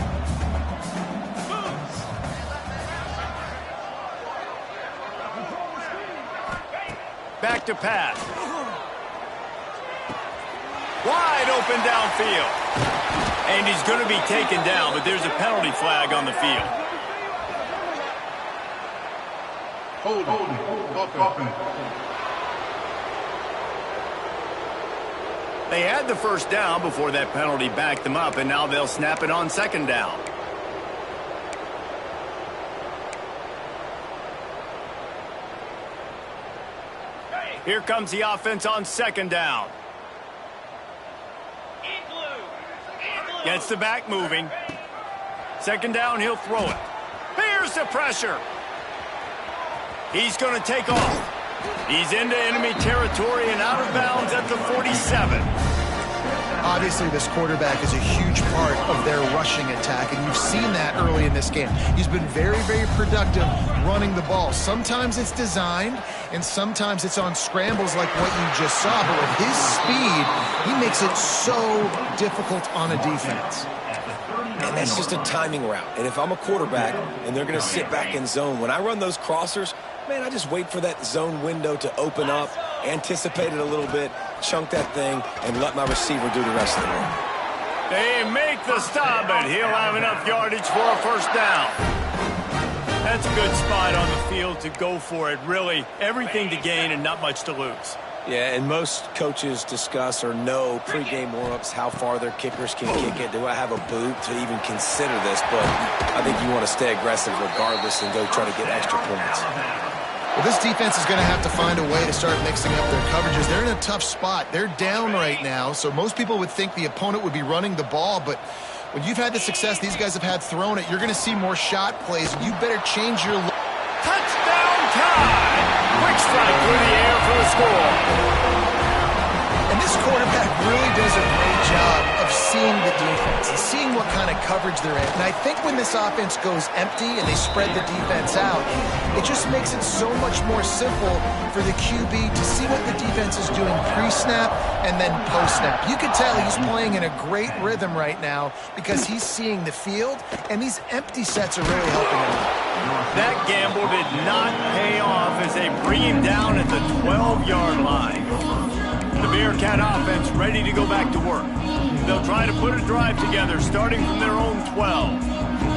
Back to pass. Wide open downfield. And he's going to be taken down, but there's a penalty flag on the field. Holding. They had the 1st down before that penalty backed them up, and now they'll snap it on 2nd down. Here comes the offense on 2nd down. Gets the back moving. 2nd down, he'll throw it. Here's the pressure. He's going to take off. He's into enemy territory and out of bounds at the 47. Obviously, this quarterback is a huge part of their rushing attack, and you've seen that early in this game. He's been very, very productive running the ball. Sometimes it's designed, and sometimes it's on scrambles like what you just saw. But with his speed, he makes it so difficult on a defense. And that's just a timing route. And if I'm a quarterback and they're going to sit back in zone, when I run those crossers, man, I just wait for that zone window to open up, anticipate it a little bit, chunk that thing, and let my receiver do the rest of the work. They make the stop, and he'll have enough yardage for a 1st down. That's a good spot on the field to go for it. Really, everything to gain and not much to lose. Yeah, and most coaches discuss or know pregame warm-ups how far their kickers can kick it. Do I have a boot to even consider this? But I think you want to stay aggressive regardless and go try to get extra points. Well, this defense is going to have to find a way to start mixing up their coverages. They're in a tough spot. They're down right now, so most people would think the opponent would be running the ball, but when you've had the success these guys have had throwing it, you're going to see more shot plays. You better change your look. Touchdown Tide! Quick strike through the air for the score. And this quarterback really does a great job of seeing the defense and seeing what kind of coverage they're in. And I think when this offense goes empty and they spread the defense out, it just makes it so much more simple for the QB to see what the defense is doing pre-snap and then post-snap. You can tell he's playing in a great rhythm right now because he's seeing the field, and these empty sets are really helping him. That gamble did not pay off as they bring him down at the 12-yard line. The Bearcat offense ready to go back to work. They'll try to put a drive together starting from their own 12.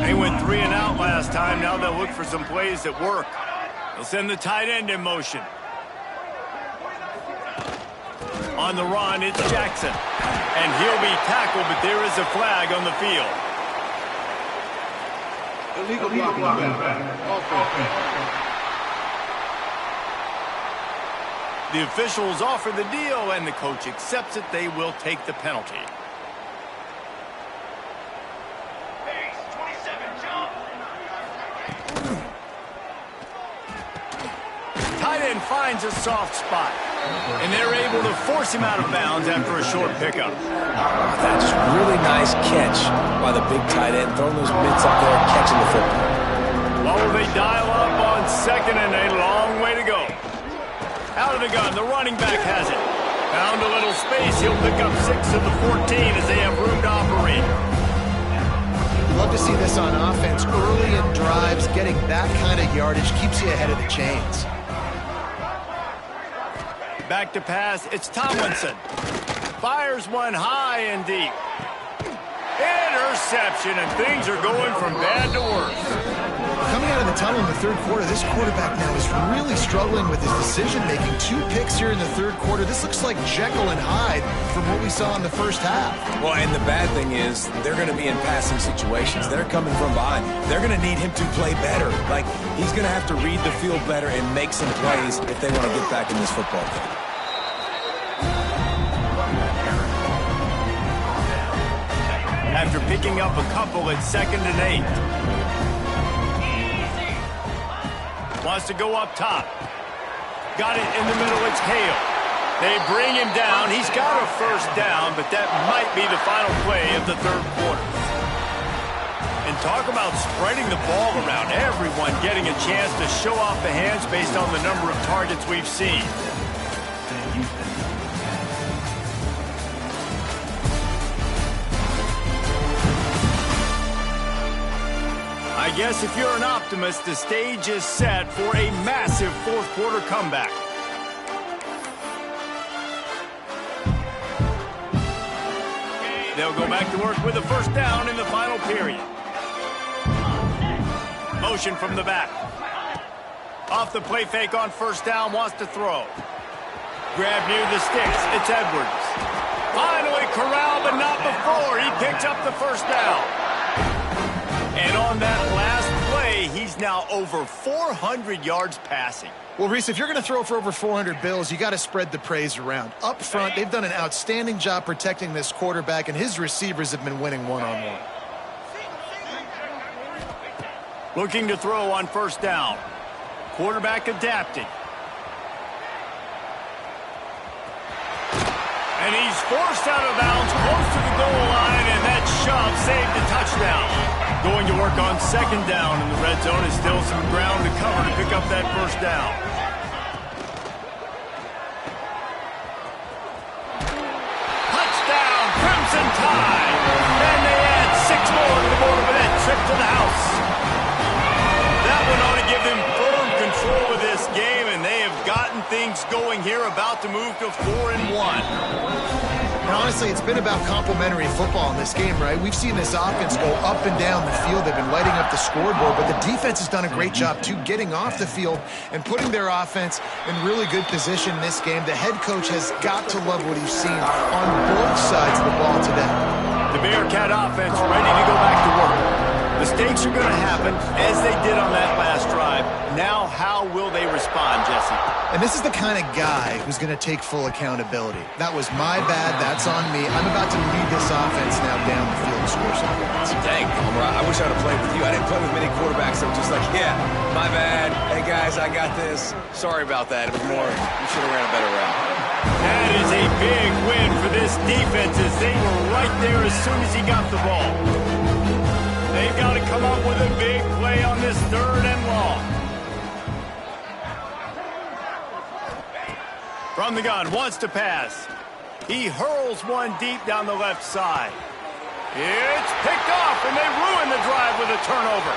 They went 3 and out last time. Now they'll look for some plays that work. They'll send the tight end in motion. On the run, it's Jackson. And he'll be tackled, but there is a flag on the field. Illegal blocking back. Offense. The officials offer the deal, and the coach accepts it. They will take the penalty. Tight end finds a soft spot, and they're able to force him out of bounds after a short pickup. That's just really nice catch by the big tight end, throwing those mitts up there, catching the football. Well, they dial up on second, and a long way to go. Out of the gun, the running back has it. Found a little space. He'll pick up 6 of the 14 as they have room to operate. Love to see this on offense. Early in drives, getting that kind of yardage keeps you ahead of the chains. Back to pass. It's Tomlinson. Fires one high and deep. Interception, and things are going from bad to worse. Coming out of the tunnel in the third quarter, this quarterback now is really struggling with his decision-making. 2 picks here in the third quarter. This looks like Jekyll and Hyde from what we saw in the first half. Well, and the bad thing is they're going to be in passing situations. They're coming from behind. They're going to need him to play better. Like, he's going to have to read the field better and make some plays if they want to get back in this football game. After picking up a couple at 2nd and 8. Wants to go up top. Got it in the middle. It's Hale. They bring him down. He's got a first down, but that might be the final play of the third quarter. And talk about spreading the ball around. Everyone getting a chance to show off the hands based on the number of targets we've seen. I guess if you're an optimist, the stage is set for a massive fourth quarter comeback. They'll go back to work with a first down in the final period. Motion from the back. Off the play fake on first down, wants to throw. Grab near the sticks, it's Edwards. Finally corralled, but not before. He picks up the first down. And on that last play, he's now over 400 yards passing. Well, Reese, if you're going to throw for over 400 bills, you got to spread the praise around. Up front, they've done an outstanding job protecting this quarterback, and his receivers have been winning one-on-one. Looking to throw on first down. Quarterback adapting. And he's forced out of bounds close to the goal line, and that shove saved the touchdown. Going to work on second down in the red zone. Is still some ground to cover to pick up that first down. Touchdown, Crimson Tide. And they add 6 more to the board with that trip to the house. That one ought to give them firm control of this game, and they have gotten things going here, about to move to 4-1. And honestly, it's been about complementary football in this game, right? We've seen this offense go up and down the field. They've been lighting up the scoreboard, but the defense has done a great job, too, getting off the field and putting their offense in really good position in this game. The head coach has got to love what he's seen on both sides of the ball today. The Bearcat offense ready to go back to work. Mistakes are going to happen, as they did on that last drive. Now, how will they respond, Jesse? And this is the kind of guy who's going to take full accountability. That was my bad. That's on me. I'm about to lead this offense now down the field and score some points. Dang, I wish I would have played with you. I didn't play with many quarterbacks that were just like, yeah, my bad. Hey, guys, I got this. Sorry about that. It was more, we should have ran a better route. That is a big win for this defense, as they were right there as soon as he got the ball. They've got to come up with a big play on this 3rd and long. From the gun, wants to pass. He hurls one deep down the left side. It's picked off, and they ruin the drive with a turnover.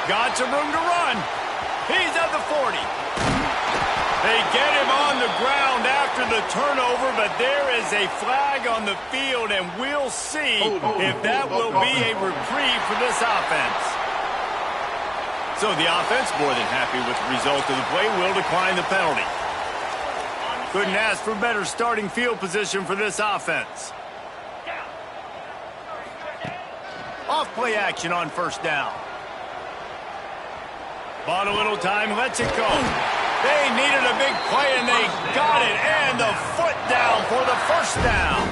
Got some room to run. He's at the 40. They get him on the ground after the turnover, but there is a flag on the field, and we'll see if that will be a reprieve for this offense. So the offense, more than happy with the result of the play, will decline the penalty. Couldn't ask for better starting field position for this offense. Off play action on first down. Bought a little time, lets it go. They needed a big play, and they got it. And the foot down for the first down.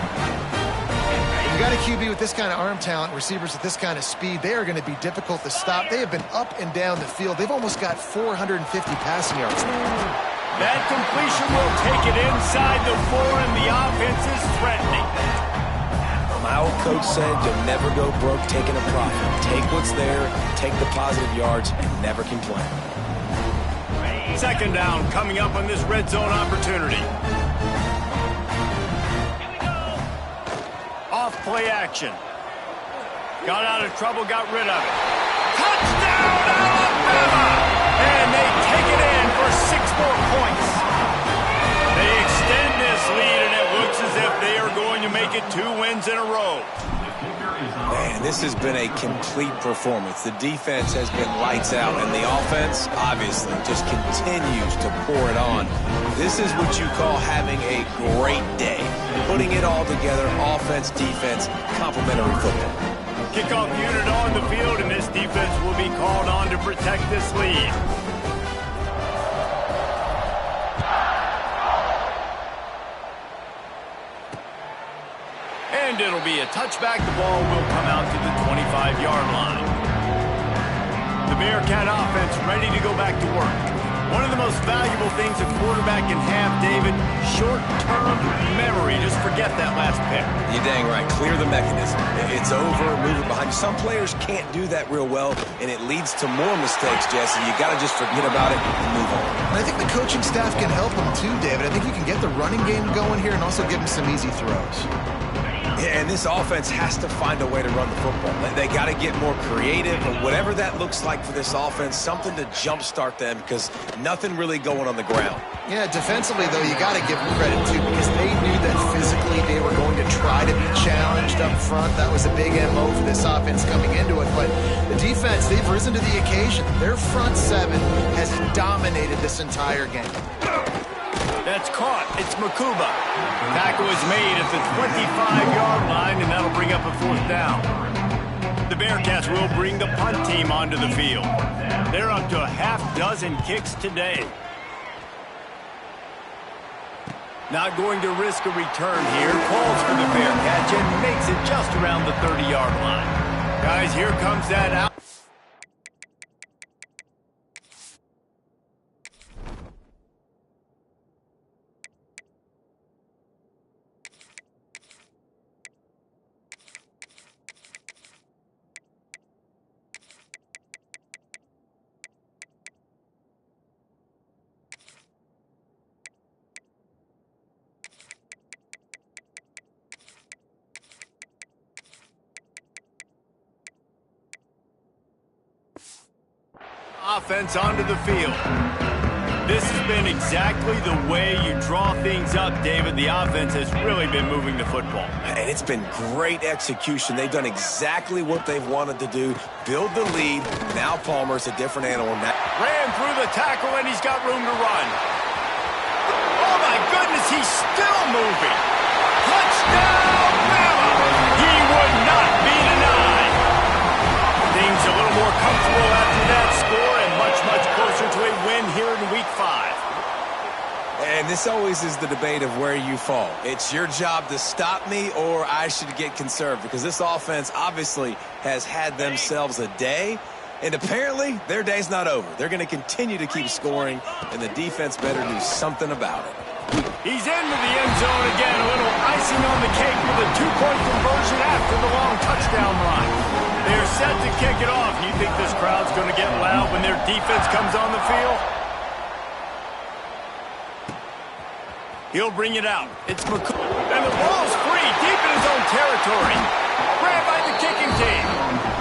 You got a QB with this kind of arm talent, receivers with this kind of speed. They are going to be difficult to stop. They have been up and down the field. They've almost got 450 passing yards. That completion will take it inside the 4, and the offense is threatening. My old coach said you'll never go broke taking a profit. Take what's there, take the positive yards, and never complain. Second down coming up on this red zone opportunity. Off play action. Got out of trouble, got rid of it. Touchdown, Alabama! And they take it in for 6 more points. They extend this lead, and it looks as if they are going to make it 2 wins in a row. Man, this has been a complete performance. The defense has been lights out, and the offense, obviously, just continues to pour it on. This is what you call having a great day. Putting it all together, offense, defense, complementary football. Kickoff unit on the field, and this defense will be called on to protect this lead. And it'll be a touchback. The ball will come out to the 25-yard line. The Bearcat offense ready to go back to work. One of the most valuable things a quarterback can have, David, short-term memory. Just forget that last pick. You're dang right. Clear the mechanism. It's over, move it behind you. Some players can't do that real well, and it leads to more mistakes, Jesse. You got to just forget about it and move on. And I think the coaching staff can help them too, David. I think you can get the running game going here and also give them some easy throws. Yeah, and this offense has to find a way to run the football. They got to get more creative, and whatever that looks like for this offense, something to jumpstart them because nothing really going on the ground. Yeah, defensively, though, you got to give them credit, too, because they knew that physically they were going to try to be challenged up front. That was a big MO for this offense coming into it. But the defense, they've risen to the occasion. Their front 7 has dominated this entire game. That's caught. It's Makuba. Tackle is made at the 25-yard line, and that'll bring up a 4th down. The Bearcats will bring the punt team onto the field. They're up to a half-dozen kicks today. Not going to risk a return here. Calls for the Bearcats and makes it just around the 30-yard line. Guys, here comes that out. Offense onto the field. This has been exactly the way you draw things up, David. The offense has really been moving the football. And it's been great execution. They've done exactly what they've wanted to do. Build the lead. Now Palmer's a different animal. Ran through the tackle, and he's got room to run. Oh, my goodness, he's still moving. Touchdown, Bama! He would not be denied. Things a little more comfortable after that score, and much closer to a win here in Week 5. And this always is the debate of where you fall. It's your job to stop me, or I should get conserved, because this offense obviously has had themselves a day, and apparently their day's not over. They're going to continue to keep scoring, and the defense better do something about it. He's into the end zone again. A little icing on the cake with a 2-point conversion after the long touchdown run. They're set to kick it off. You think this crowd's going to get loud when their defense comes on the field? He'll bring it out. It's McCool. And the ball's free deep in his own territory. Grabbed by the kicking team.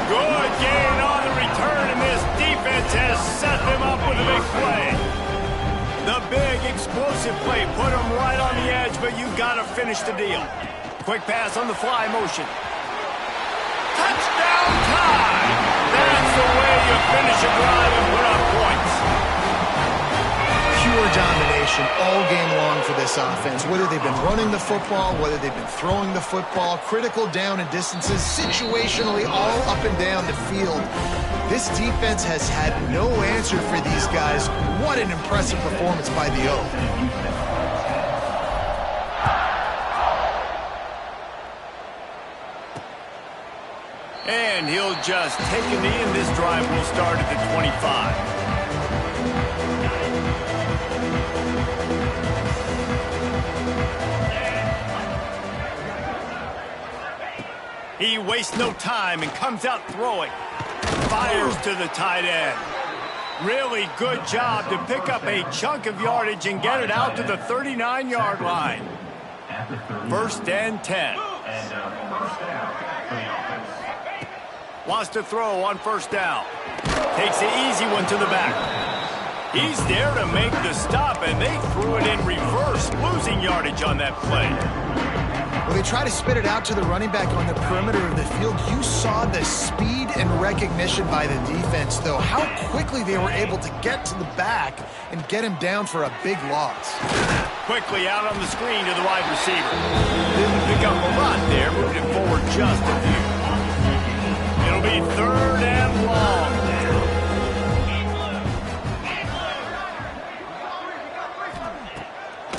Good gain on the return, and this defense has set them up with a big play. The big explosive play put him right on the edge, but you got to finish the deal. Quick pass on the fly motion. Touchdown time! That's the way you finish a drive and put up points. Pure domination. situation all game long for this offense. Whether they've been running the football, whether they've been throwing the football, critical down and distances, situationally all up and down the field. This defense has had no answer for these guys. What an impressive performance by the O. And he'll just take a knee, and this drive will start at the 25. He wastes no time and comes out throwing. Fires to the tight end. Really good job to pick up a chunk of yardage and get it out to the 39-yard line. 1st and 10. Wants to throw on 1st down. Takes the easy one to the back. He's there to make the stop, and they threw it in reverse, losing yardage on that play. Well, they try to spit it out to the running back on the perimeter of the field. You saw the speed and recognition by the defense, though. How quickly they were able to get to the back and get him down for a big loss. Quickly out on the screen to the wide receiver. Didn't pick up a lot there, moved it forward just a few. It'll be 3rd and long.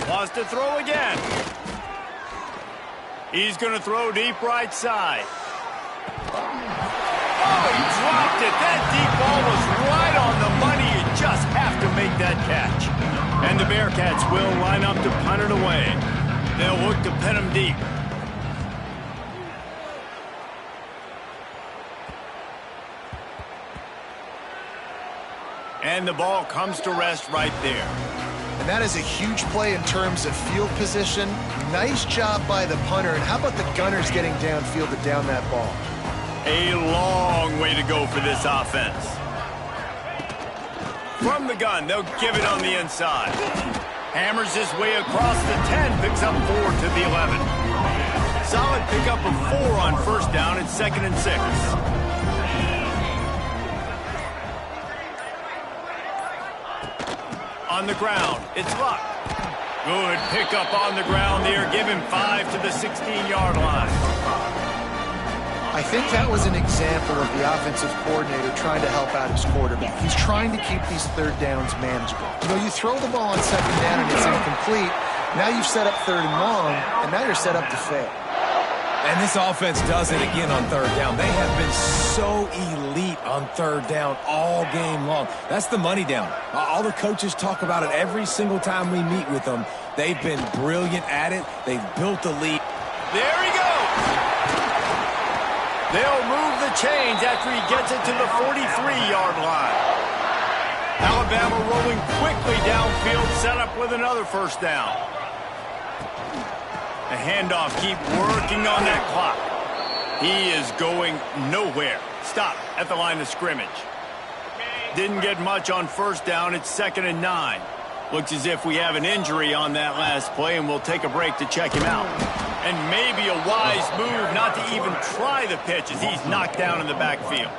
Wants to throw again. He's going to throw deep right side. Oh, he dropped it. That deep ball was right on the money. You just have to make that catch. And the Bearcats will line up to punt it away. They'll look to pin him deep. And the ball comes to rest right there. And that is a huge play in terms of field position. Nice job by the punter. And how about the Gunners getting downfield to down that ball? A long way to go for this offense. From the gun, they'll give it on the inside. Hammers his way across the 10, picks up 4 to the 11. Solid pickup of 4 on 1st down and 2nd and 6. On the ground, it's Luck. Good pickup on the ground there. Give him 5 to the 16-yard line. I think that was an example of the offensive coordinator trying to help out his quarterback. He's trying to keep these 3rd downs manageable. You know, you throw the ball on 2nd down and it's incomplete. Now you've set up 3rd and long, and now you're set up to fail. And this offense does it again on 3rd down. They have been so elite on 3rd down all game long. That's the money down. All the coaches talk about it every single time we meet with them. They've been brilliant at it. They've built the lead. There he goes. They'll move the chains after he gets it to the 43-yard line. Alabama rolling quickly downfield, set up with another 1st down. The handoff, keep working on that clock. He is going nowhere. Stop at the line of scrimmage. Didn't get much on 1st down. It's 2nd and 9. Looks as if we have an injury on that last play, and we'll take a break to check him out. And maybe a wise move not to even try the pitch as he's knocked down in the backfield.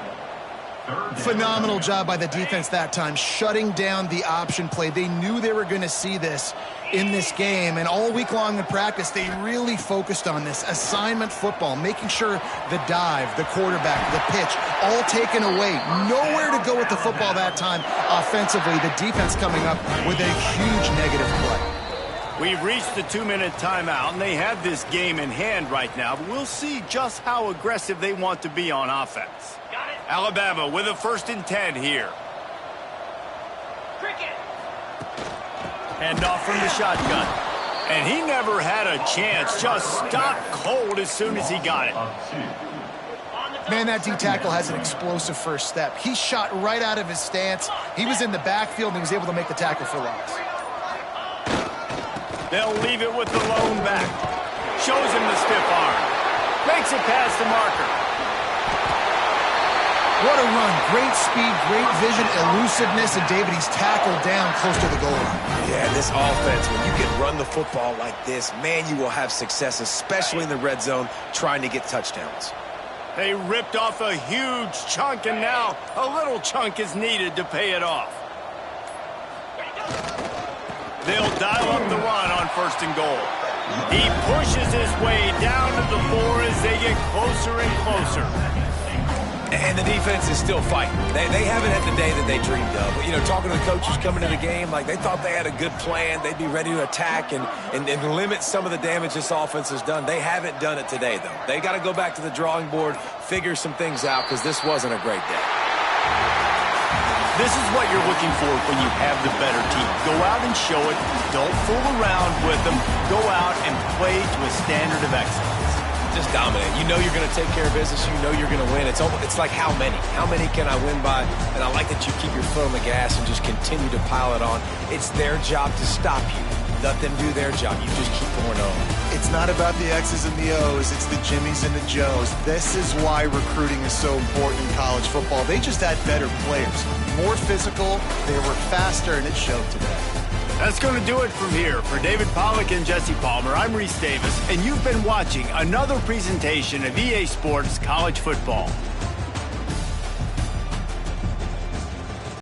Phenomenal job by the defense that time, shutting down the option play. They knew they were going to see this in this game, and all week long in practice, they really focused on this assignment football, making sure the dive, the quarterback, the pitch, all taken away. Nowhere to go with the football that time offensively. The defense coming up with a huge negative play. We've reached the 2-minute timeout, and they have this game in hand right now, but we'll see just how aggressive they want to be on offense. Alabama with a 1st and 10 here. Handoff from the shotgun. And he never had a chance. Just stopped cold as soon as he got it. Man, that D-tackle has an explosive first step. He shot right out of his stance. He was in the backfield, and he was able to make the tackle for loss. They'll leave it with the lone back. Shows him the stiff arm. Makes it past the marker. What a run. Great speed, great vision, elusiveness, and David, he's tackled down close to the goal line. Yeah, this offense, when you can run the football like this, man, you will have success, especially in the red zone, trying to get touchdowns. They ripped off a huge chunk, and now a little chunk is needed to pay it off. They'll dial up the run on 1st and goal. He pushes his way down to the 4 as they get closer and closer. And the defense is still fighting. They haven't had the day that they dreamed of. But, you know, talking to the coaches coming into the game, like they thought they had a good plan. They'd be ready to attack and limit some of the damage this offense has done. They haven't done it today, though. They got to go back to the drawing board, figure some things out, because this wasn't a great day. This is what you're looking for when you have the better team. Go out and show it. Don't fool around with them. Go out and play to a standard of excellence. Just dominate. You know you're going to take care of business. You know you're going to win. It's like how many? How many can I win by? And I like that you keep your foot on the gas and just continue to pile it on. It's their job to stop you. Let them do their job. You just keep going on. It's not about the X's and the O's. It's the Jimmies and the Joes. This is why recruiting is so important in college football. They just had better players. More physical. They were faster, and it showed today. That's going to do it from here. For David Pollack and Jesse Palmer, I'm Reese Davis, and you've been watching another presentation of EA Sports College Football.